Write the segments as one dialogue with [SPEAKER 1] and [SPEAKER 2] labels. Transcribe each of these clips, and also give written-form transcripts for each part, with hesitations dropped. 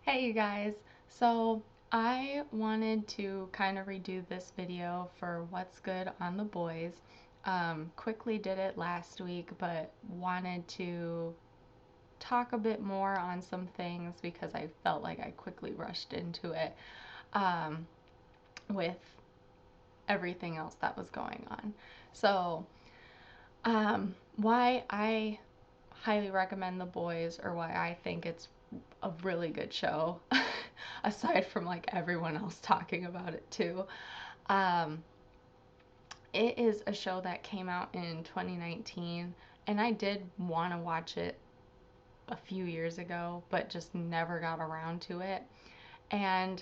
[SPEAKER 1] Hey you guys, so I wanted to kind of redo this video for what's good on The Boys. Quickly did it last week, but wanted to talk a bit more on some things because I felt like I quickly rushed into it um, with everything else that was going on. So, why I highly recommend The Boys, or why I think it's a really good show, aside from like everyone else talking about it too. Um, it is a show that came out in 2019, and I did want to watch it a few years ago, but just never got around to it. And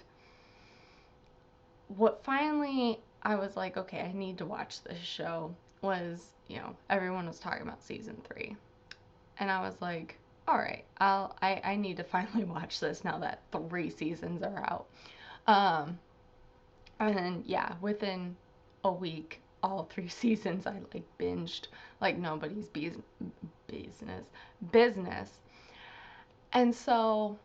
[SPEAKER 1] what finally I was like, okay, I need to watch this show was, everyone was talking about season 3. And I was like, all right, I need to finally watch this now that 3 seasons are out. Um, and then yeah, within a week, all 3 seasons I like binged like nobody's business. Business. And so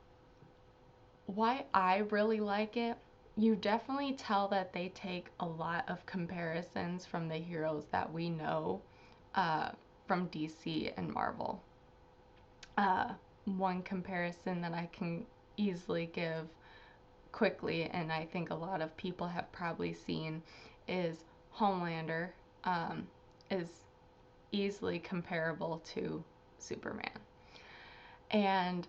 [SPEAKER 1] why I really like it, you definitely tell that they take a lot of comparisons from the heroes that we know uh, from DC and Marvel. Uh, One comparison that I can easily give quickly, and I think a lot of people have probably seen, is Homelander um, is easily comparable to Superman. And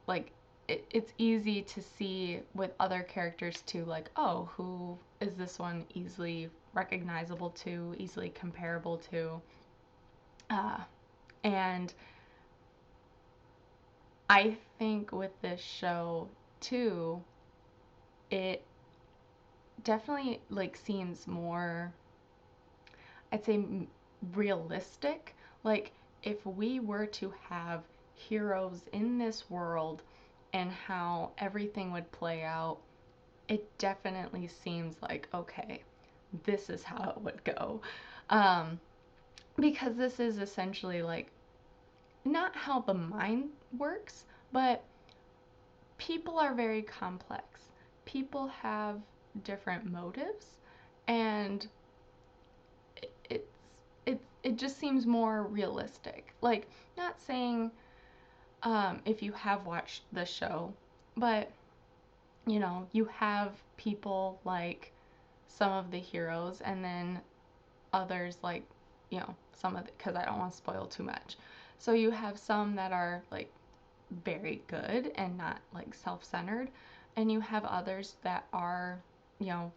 [SPEAKER 1] like it's easy to see with other characters too, like, oh, who is this one easily recognizable to, easily comparable to. Uh, and I think with this show too, it definitely like seems more, I'd say, realistic. Like if we were to have heroes in this world and how everything would play out, it definitely seems like, okay, this is how it would go. Um, because this is essentially like not how the mind works, but people are very complex. People have different motives, and it's it just seems more realistic. Like, not saying if you have watched the show, but you have people like some of the heroes, and then others like, some of the, because I don't want to spoil too much. So you have some that are like very good and not like self-centered, and you have others that are,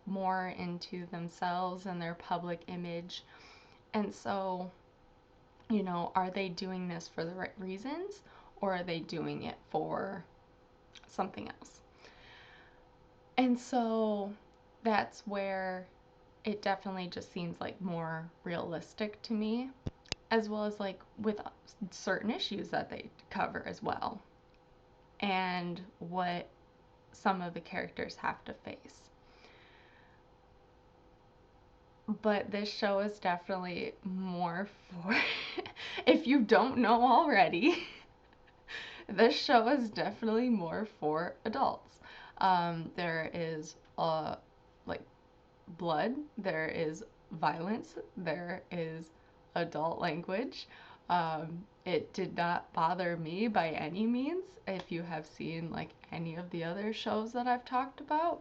[SPEAKER 1] more into themselves and their public image. And so, are they doing this for the right reasons, or are they doing it for something else? And so that's where it definitely just seems like more realistic to me, as well as like with certain issues that they cover as well, and what some of the characters have to face. But this show is definitely more for, if you don't know already, this show is definitely more for adults. There is like blood, there is violence, there is adult language. It did not bother me by any means if you have seen like any of the other shows that I've talked about.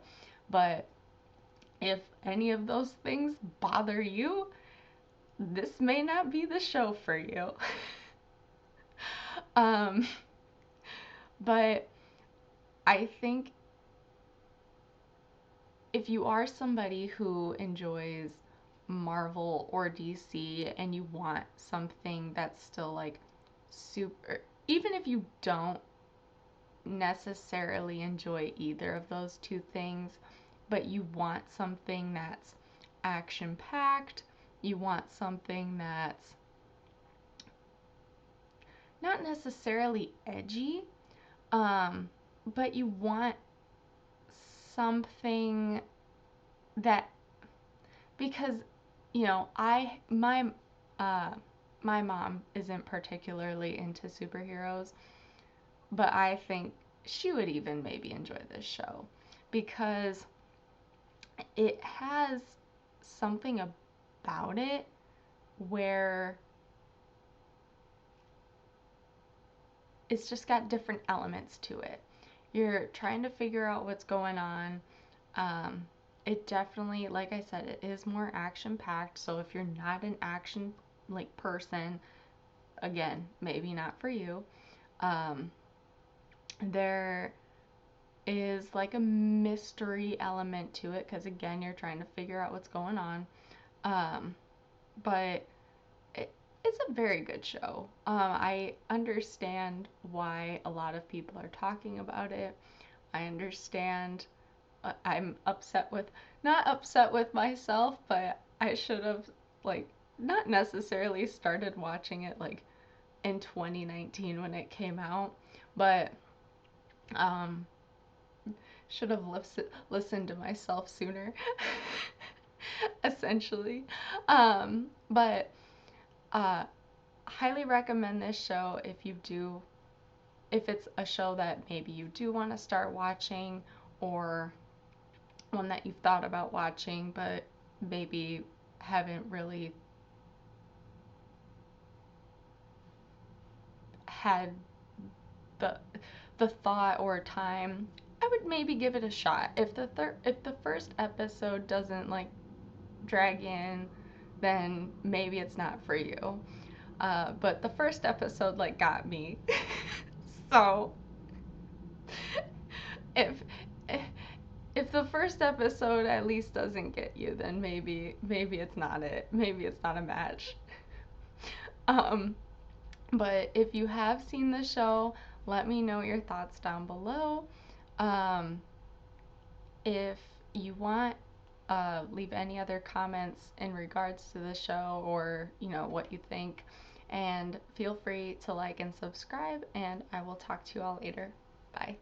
[SPEAKER 1] But if any of those things bother you, this may not be the show for you. um, but I think if you are somebody who enjoys Marvel or DC and you want something that's still like super, even if you don't necessarily enjoy either of those two things, but you want something that's action packed, you want something that's not necessarily edgy, um, but you want something that, because I uh my mom isn't particularly into superheroes, but I think she would even maybe enjoy this show because it has something about it where it's just got different elements to it. You're trying to figure out what's going on. Um, it definitely, like I said, it is more action packed. So if you're not an action like person, again, maybe not for you. Um, there is like a mystery element to it because again, you're trying to figure out what's going on. Um, but it's a very good show. I understand why a lot of people are talking about it. I understand. I'm upset with, not upset with myself, but I should have, like, not necessarily started watching it, like, in 2019 when it came out, but, um, should have listened to myself sooner, essentially. But, uh, highly recommend this show if it's a show that maybe you do want to start watching or one that you've thought about watching but maybe haven't really had the the thought or time. I would maybe give it a shot. If the first episode doesn't like drag in, then maybe it's not for you. But the first episode like got me. So if if the first episode at least doesn't get you, then maybe it's not it. Maybe it's not a match. Um, but if you have seen the show, let me know your thoughts down below. Um, if you want, leave any other comments in regards to the show or what you think. And feel free to like and subscribe. And I will talk to you all later. Bye.